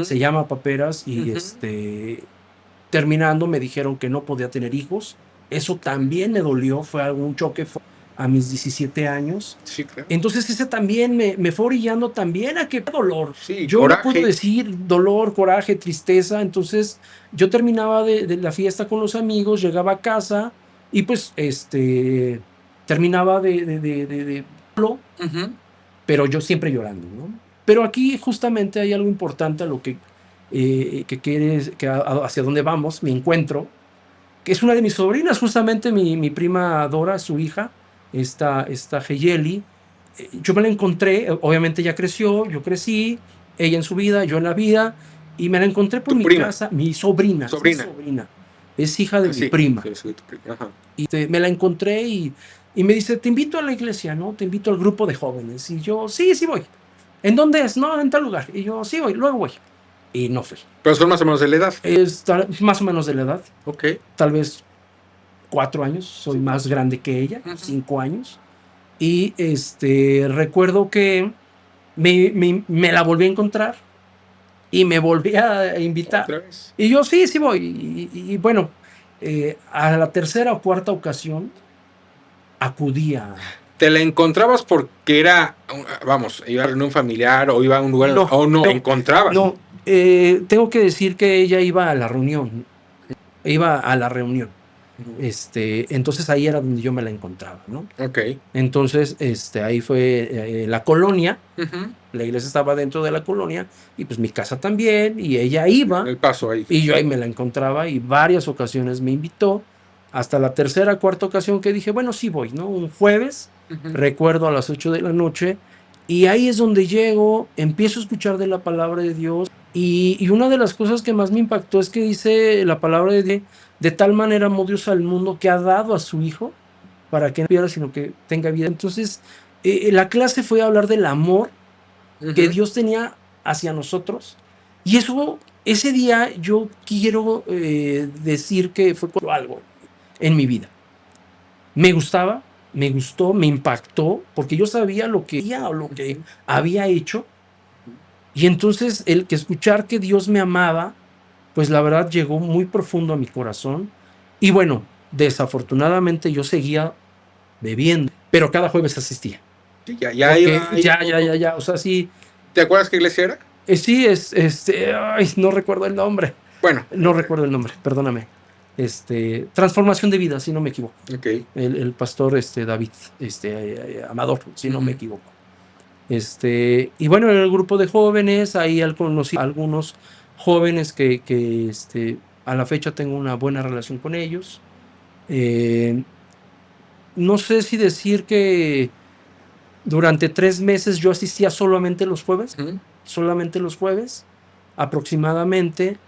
Se llama paperas y terminando me dijeron que no podía tener hijos. Eso también me dolió, fue algún choque a mis 17 años. Sí, claro. Entonces ese también me fue orillando también a que dolor. Sí, yo no puedo decir dolor, coraje, tristeza. Entonces yo terminaba de la fiesta con los amigos, llegaba a casa y pues terminaba de pero yo siempre llorando, ¿no? Pero aquí justamente hay algo importante a lo que quieres, hacia dónde vamos, me encuentro, que es una de mis sobrinas, justamente mi prima Dora, su hija, esta Heyeli. Yo me la encontré, obviamente ella creció, yo crecí, ella en su vida, yo en la vida, y me la encontré por mi casa, mi sobrina. Es hija de mi prima. Sí, tu prima. Ajá. Y me la encontré y me dice, te invito a la iglesia, ¿no? Te invito al grupo de jóvenes. Y yo, sí voy. ¿En dónde es? No, en tal lugar. Y yo, sí voy, luego voy. Y no fui. ¿Pero son más o menos de la edad? Más o menos de la edad. Ok. Tal vez 4 años. Soy más grande que ella, 5 años. Y recuerdo que me la volví a encontrar y me volví a invitar. ¿Otra vez? Y yo, sí voy. Y bueno, a la tercera o cuarta ocasión acudía. ¿Te la encontrabas porque era, iba a reunión familiar o iba a un lugar o no encontrabas? No, tengo que decir que ella iba a la reunión. Entonces ahí era donde yo me la encontraba, ¿no? Ok. Entonces, ahí fue la colonia. La iglesia estaba dentro de la colonia y pues mi casa también, y ella iba. El paso ahí. Y yo ahí me la encontraba y varias ocasiones me invitó. Hasta la tercera, cuarta ocasión que dije, bueno, sí voy, ¿no? Un jueves, recuerdo a las 8 de la noche, y ahí es donde llego, empiezo a escuchar de la palabra de Dios, y una de las cosas que más me impactó es que dice la palabra de tal manera amó Dios al mundo que ha dado a su Hijo para que no pierda, sino que tenga vida. Entonces, la clase fue a hablar del amor que Dios tenía hacia nosotros. Y eso, ese día yo quiero decir que fue algo en mi vida. Me gustaba, me gustó, me impactó, porque yo sabía lo que había hecho. Y entonces el que escuchar que Dios me amaba, pues la verdad llegó muy profundo a mi corazón. Y bueno, desafortunadamente yo seguía bebiendo, pero cada jueves asistía. Sí, ya. O sea, sí. ¿Te acuerdas qué iglesia era? Sí, no recuerdo el nombre. Bueno. No recuerdo el nombre, perdóname. Transformación de Vida, si no me equivoco. Okay. El pastor David Amador, si no me equivoco. Y bueno, en el grupo de jóvenes, ahí conocí a algunos jóvenes que a la fecha tengo una buena relación con ellos. No sé si decir que durante 3 meses yo asistía solamente los jueves, aproximadamente.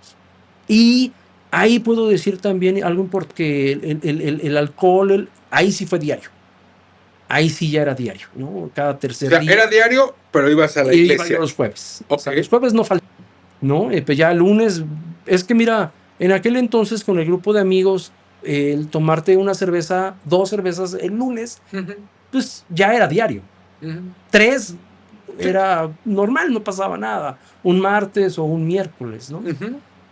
Y ahí puedo decir también algo porque el alcohol, ahí sí fue diario. Ahí sí ya era diario, ¿no? Cada tercer día. Era diario, pero ibas a la iglesia. Iba yo los jueves. Okay. O sea, los jueves no faltaba, ¿no? Pues ya el lunes, es que mira, en aquel entonces con el grupo de amigos, el tomarte una cerveza, 2 cervezas el lunes, pues ya era diario. 3 era normal, no pasaba nada. Un martes o un miércoles, ¿no?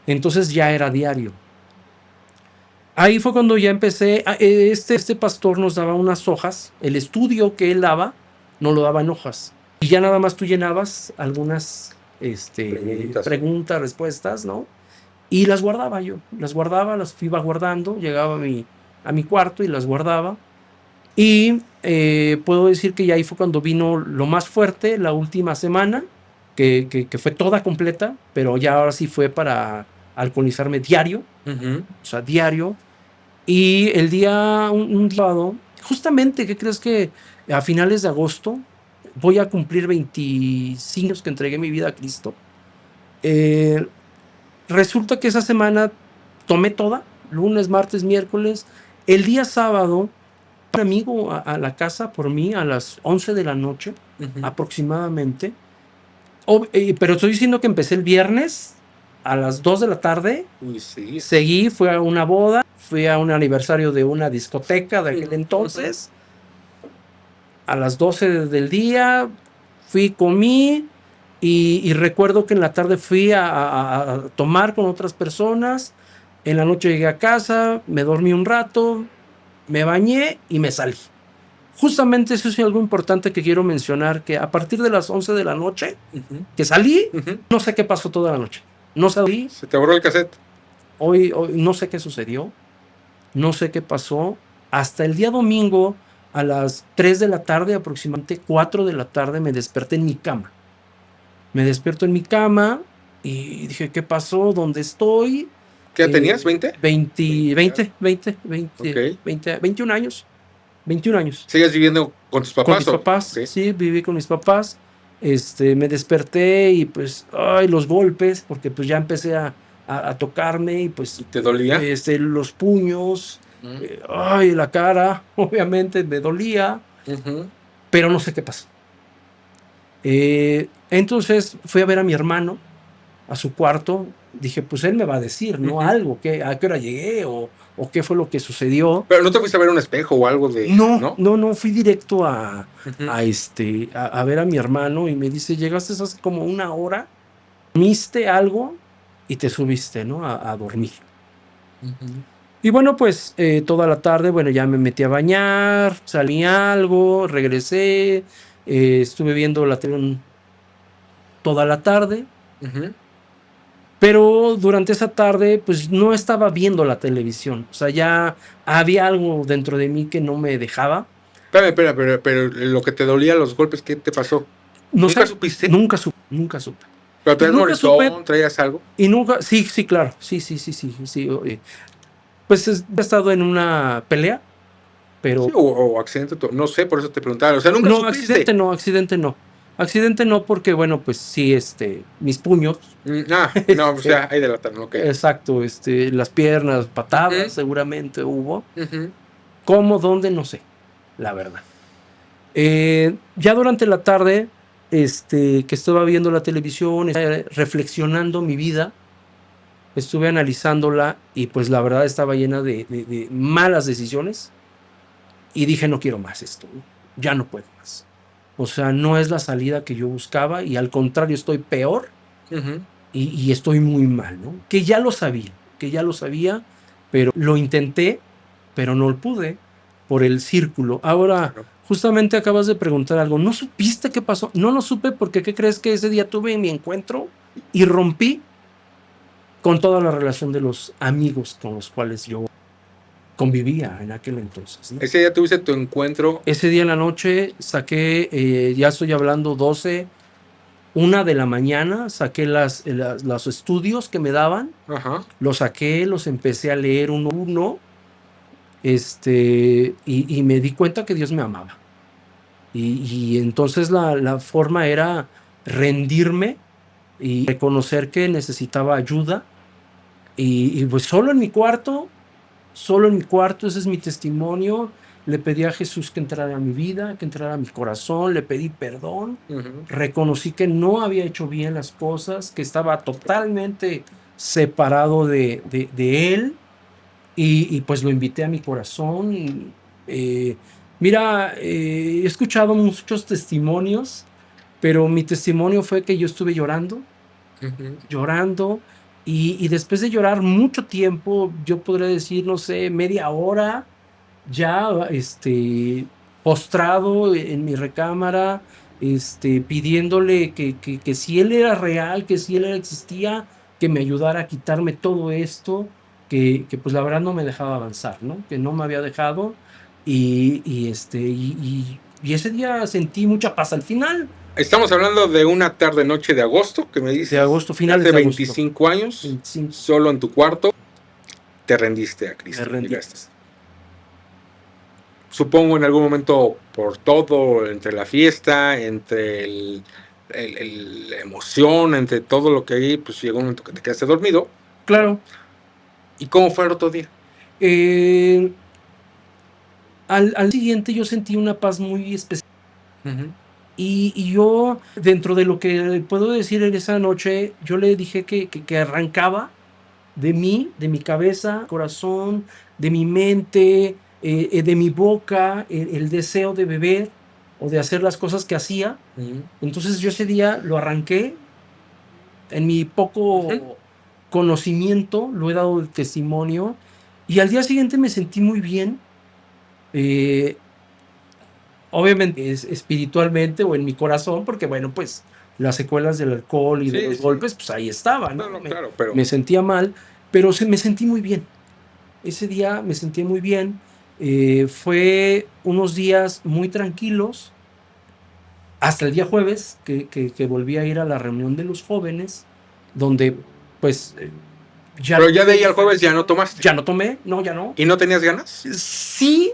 Entonces ya era diario. Ahí fue cuando ya empecé. Este pastor nos daba unas hojas. El estudio que él daba, no lo daba en hojas. Y ya nada más tú llenabas algunas preguntas, respuestas, ¿no? Y las guardaba yo. Las iba guardando. Llegaba a mi cuarto y las guardaba. Y puedo decir que ya ahí fue cuando vino lo más fuerte, la última semana, que fue toda completa, pero ya ahora sí fue para alcoholizarme diario. O sea, diario. Y el día, un sábado, justamente, ¿qué crees que a finales de agosto voy a cumplir 25 años que entregué mi vida a Cristo? Resulta que esa semana tomé toda, lunes, martes, miércoles. El día sábado, un amigo a la casa por mí a las 11 de la noche, aproximadamente. Pero estoy diciendo que empecé el viernes a las 2 de la tarde. Uy, sí. Seguí, fui a una boda, fui a un aniversario de una discoteca de aquel entonces. A las 12 del día fui, comí y recuerdo que en la tarde fui a tomar con otras personas. En la noche llegué a casa, me dormí un rato, me bañé y me salí. Justamente eso es algo importante que quiero mencionar, que a partir de las 11 de la noche que salí, no sé qué pasó toda la noche. No sabí. Se te borró el cassette. Hoy no sé qué sucedió. No sé qué pasó. Hasta el día domingo, a las 3 de la tarde, aproximadamente 4 de la tarde, me desperté en mi cama. Me despierto en mi cama y dije, ¿qué pasó? ¿Dónde estoy? ¿Qué tenías? ¿20? 21 años. 21 años. ¿Sigues viviendo con tus papás? Con mis papás, okay. Sí, viví con mis papás. Me desperté y pues, los golpes, porque pues ya empecé a tocarme y pues... ¿Y te dolía? Los puños, la cara, obviamente me dolía, pero no sé qué pasó. Entonces fui a ver a mi hermano, a su cuarto. Dije, pues él me va a decir, ¿no? Algo, a qué hora llegué o qué fue lo que sucedió. Pero no te fuiste a ver un espejo o algo de... No, fui directo a ver a mi hermano y me dice, llegaste hace como 1 hora, comiste algo y te subiste, ¿no? A dormir. Y bueno, pues toda la tarde, bueno, ya me metí a bañar, salí algo, regresé, estuve viendo la televisión toda la tarde. Pero durante esa tarde, pues no estaba viendo la televisión. O sea, ya había algo dentro de mí que no me dejaba. Espera, pero lo que te dolía, los golpes, ¿qué te pasó? ¿Nunca supiste? Nunca supe. ¿Pero traías moretón? ¿Traías algo? Y nunca, sí, claro. Sí. Pues he estado en una pelea, pero... Sí, o accidente, no sé, por eso te preguntaba. O sea, ¿nunca supiste? Accidente no, porque bueno, pues sí, mis puños. O sea, ahí delataron, ok. Exacto, las piernas, patadas, seguramente hubo. ¿Cómo, dónde? No sé. la verdad. Ya durante la tarde, que estaba viendo la televisión, reflexionando mi vida, estuve analizándola y pues la verdad estaba llena de malas decisiones y dije, no quiero más esto, ¿no? Ya no puedo más. O sea, no es la salida que yo buscaba y al contrario estoy peor y estoy muy mal, ¿no? Que ya lo sabía, pero lo intenté, pero no lo pude por el círculo. Ahora, justamente acabas de preguntar algo, ¿no supiste qué pasó? No lo supe porque, ¿qué crees que ese día tuve mi encuentro y rompí con toda la relación de los amigos con los cuales yo convivía en aquel entonces, ¿no? Ese día tuviste tu encuentro. Ese día en la noche saqué, ya estoy hablando 12, 1 de la mañana, saqué los estudios que me daban, los saqué, los empecé a leer uno a uno, y me di cuenta que Dios me amaba. Y entonces la forma era rendirme y reconocer que necesitaba ayuda. Y pues solo en mi cuarto, ese es mi testimonio. Le pedí a Jesús que entrara a mi vida, que entrara a mi corazón, le pedí perdón, reconocí que no había hecho bien las cosas, que estaba totalmente separado de Él, y pues lo invité a mi corazón. Mira, he escuchado muchos testimonios, pero mi testimonio fue que yo estuve llorando, y después de llorar mucho tiempo, yo podría decir, no sé, media hora, ya postrado en mi recámara, pidiéndole que si él era real, que si él existía, que me ayudara a quitarme todo esto, que pues la verdad no me dejaba avanzar, ¿no? Que no me había dejado, y ese día sentí mucha paz al final. Estamos hablando de una tarde-noche de agosto, que me dices. De agosto, finales hace de agosto. 25 años, 25. solo en tu cuarto, te rendiste a Cristo. Me rendí. Supongo en algún momento por todo, entre la fiesta, entre la emoción, entre todo lo que hay, pues llegó un momento que te quedaste dormido. Claro. ¿Y cómo fue el otro día? Al siguiente yo sentí una paz muy especial. Y yo, dentro de lo que puedo decir en esa noche, yo le dije que arrancaba de mí, de mi cabeza, corazón, de mi mente, de mi boca, el deseo de beber o de hacer las cosas que hacía. Entonces yo ese día lo arranqué. En mi poco conocimiento lo he dado de testimonio, y al día siguiente me sentí muy bien. Obviamente espiritualmente o en mi corazón, porque bueno, pues las secuelas del alcohol y de los golpes, pues ahí estaban, ¿no? Claro, pero me sentía mal, pero me sentí muy bien. Ese día me sentí muy bien. Fue unos días muy tranquilos, hasta el día jueves, que volví a ir a la reunión de los jóvenes, donde pues Pero ya de ahí al jueves ya no tomaste. Ya no tomé, no, ya no. ¿Y no tenías ganas? Sí.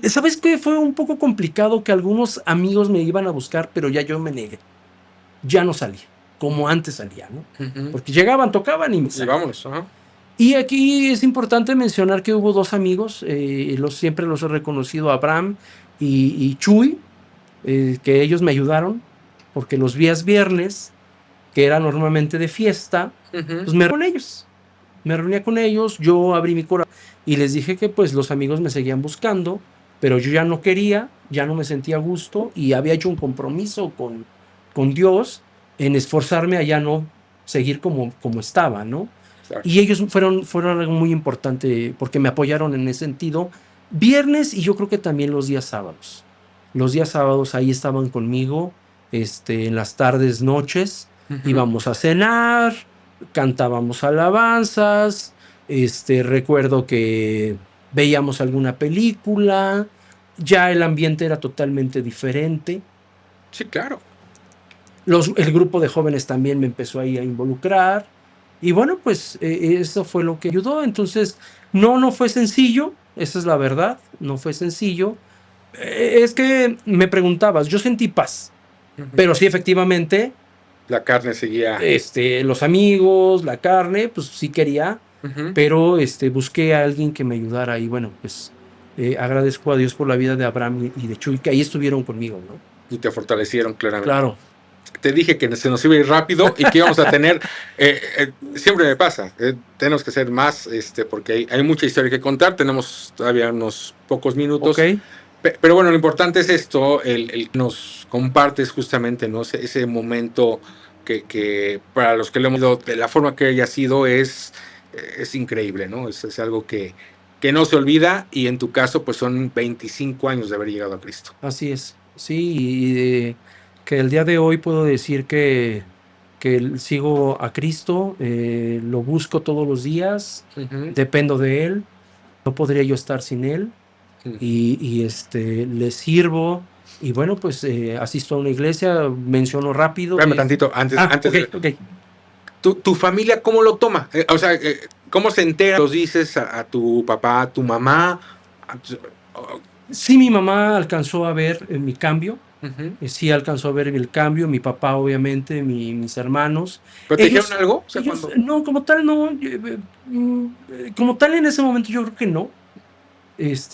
¿Sabes qué? Fue un poco complicado que algunos amigos me iban a buscar, pero ya yo me negué. Ya no salía, como antes salía, ¿no? Porque llegaban, tocaban y me salían. Y vámonos. Y aquí es importante mencionar que hubo 2 amigos, siempre los he reconocido, Abraham y Chuy, que ellos me ayudaron, porque los días viernes, que era normalmente de fiesta, pues me reunía con ellos, yo abrí mi corazón y les dije que pues los amigos me seguían buscando, pero yo ya no quería, ya no me sentía a gusto, y había hecho un compromiso con Dios en esforzarme a ya no seguir como estaba, ¿no? Claro. Y ellos fueron algo muy importante porque me apoyaron en ese sentido. Viernes, y yo creo que también los días sábados. Los días sábados ahí estaban conmigo, en las tardes, noches, íbamos a cenar, cantábamos alabanzas, recuerdo que veíamos alguna película, ya el ambiente era totalmente diferente. Sí, claro. El grupo de jóvenes también me empezó ahí a involucrar, y bueno, pues eso fue lo que ayudó. Entonces, no fue sencillo, esa es la verdad, no fue sencillo. Es que me preguntabas, yo sentí paz, pero sí, efectivamente, la carne seguía. Los amigos, la carne, pues sí quería, pero busqué a alguien que me ayudara, y bueno, pues agradezco a Dios por la vida de Abraham y de Chuy, que ahí estuvieron conmigo, ¿no? Y te fortalecieron claramente. Claro. Te dije que se nos iba a ir rápido y que íbamos a tener, siempre me pasa, tenemos que ser más, porque hay mucha historia que contar, tenemos todavía unos pocos minutos. Ok. Pero bueno, lo importante es esto, el nos compartes justamente, ¿no? Ese momento que para los que lo hemos ido, de la forma que haya sido, es increíble, ¿no? Es algo que no se olvida, y en tu caso, pues son 25 años de haber llegado a Cristo. Así es, sí, y que el día de hoy puedo decir que sigo a Cristo, lo busco todos los días, dependo de Él, no podría yo estar sin Él, y le sirvo, y bueno, pues asisto a una iglesia, menciono rápido. Espérame tantito, antes. Okay. ¿Tu familia cómo lo toma? O sea, ¿cómo se entera? ¿Los dices a tu papá, a tu mamá? Sí, mi mamá alcanzó a ver mi cambio. Sí alcanzó a ver el cambio, mi papá obviamente, mis hermanos. ¿Pero te dijeron algo? O sea, ellos, no, como tal no, como tal en ese momento yo creo que no.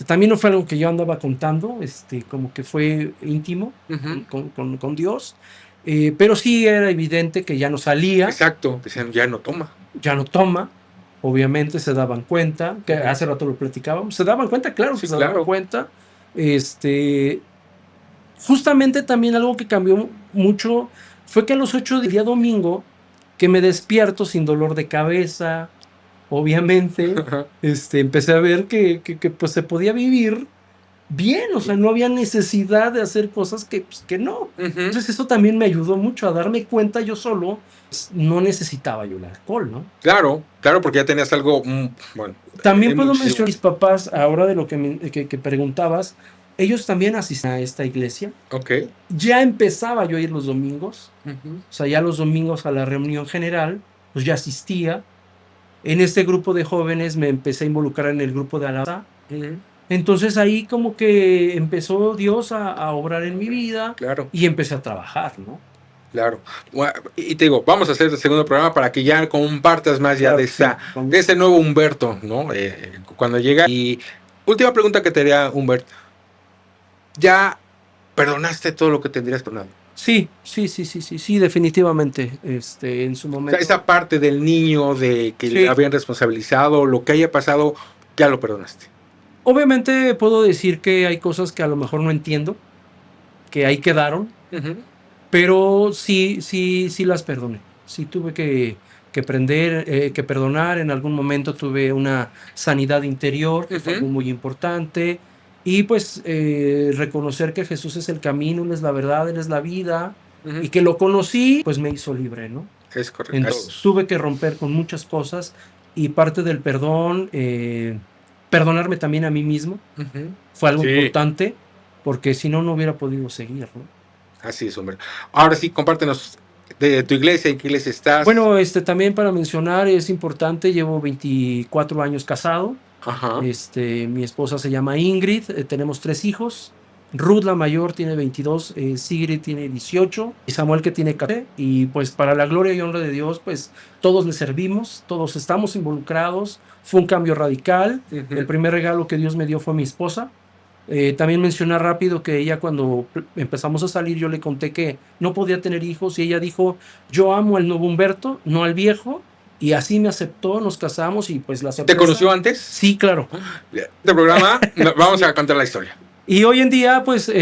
También no fue algo que yo andaba contando, como que fue íntimo con Dios, pero sí era evidente que ya no salía. Exacto, decían, ya no toma. Ya no toma, obviamente se daban cuenta, que hace rato lo platicábamos, se daban cuenta, claro, sí, se daban cuenta. Justamente también algo que cambió mucho fue que a los 8 del día domingo, que me despierto sin dolor de cabeza, obviamente, empecé a ver que pues se podía vivir bien, o sea, no había necesidad de hacer cosas que no. Entonces eso también me ayudó mucho a darme cuenta yo solo, pues, no necesitaba yo el alcohol, ¿no? Claro, porque ya tenías algo, bueno. También puedo mencionar a mis papás, ahora de lo que preguntabas, ellos también asistían a esta iglesia. Ok. Ya empezaba yo a ir los domingos, o sea, ya los domingos a la reunión general, pues ya asistía. En este grupo de jóvenes me empecé a involucrar en el grupo de alabanza. Entonces ahí como que empezó Dios a obrar en mi vida. Claro. Y empecé a trabajar, ¿no? Claro. Y te digo, vamos a hacer el segundo programa para que ya compartas más ya de ese nuevo Humberto, ¿no? Cuando llega. Y última pregunta que te haría, Humberto. ¿Ya perdonaste todo lo que tendrías perdonado? Sí, definitivamente. En su momento. O sea, esa parte del niño de que le habían responsabilizado, lo que haya pasado, ya lo perdonaste. Obviamente puedo decir que hay cosas que a lo mejor no entiendo, que ahí quedaron, pero sí las perdoné. Sí tuve que perdonar. En algún momento tuve una sanidad interior, que fue muy importante. Y pues reconocer que Jesús es el camino, Él es la verdad, Él es la vida, y que lo conocí, pues me hizo libre, ¿no? Es correcto. Entonces tuve que romper con muchas cosas, y parte del perdón, perdonarme también a mí mismo, fue algo importante, porque si no, no hubiera podido seguir, ¿no? Así es, hombre. Ahora sí, compártenos de tu iglesia, ¿en qué iglesia estás? Bueno, también para mencionar, es importante, llevo 24 años casado. Mi esposa se llama Ingrid, tenemos 3 hijos. Ruth, la mayor, tiene 22, Sigrid tiene 18, y Samuel, que tiene 14. Y pues para la gloria y honra de Dios, pues todos le servimos, todos estamos involucrados. Fue un cambio radical. El primer regalo que Dios me dio fue mi esposa. También mencionar rápido que ella, cuando empezamos a salir, yo le conté que no podía tener hijos, y ella dijo, yo amo al nuevo Humberto, no al viejo. Y así me aceptó, nos casamos, y pues la sorpresa. ¿Te conoció antes? Sí, claro. Este programa vamos a contar la historia. Y hoy en día, pues,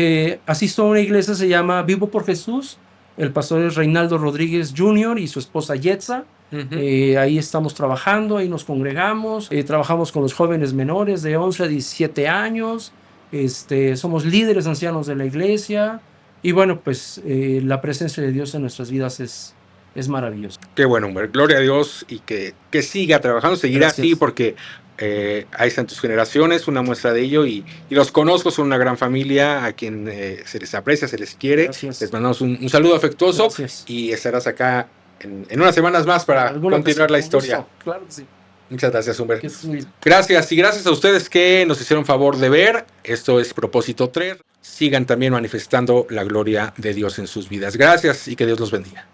asisto a una iglesia, se llama Vivo por Jesús. El pastor es Reinaldo Rodríguez Jr. y su esposa Yetza. Ahí estamos trabajando, ahí nos congregamos. Trabajamos con los jóvenes menores de 11 a 17 años. Somos líderes ancianos de la iglesia. Y bueno, pues, la presencia de Dios en nuestras vidas es maravilloso. Qué bueno, hombre. Gloria a Dios, y que siga trabajando, seguirá así, porque ahí están tus generaciones, una muestra de ello, y los conozco, son una gran familia a quien se les aprecia, se les quiere. Gracias. Les mandamos un saludo afectuoso. Gracias. Y estarás acá en unas semanas más para continuar la historia. Claro que sí. Muchas gracias, Humberto. Gracias, y gracias a ustedes que nos hicieron favor de ver. Esto es Propósito 3. Sigan también manifestando la gloria de Dios en sus vidas. Gracias, y que Dios los bendiga.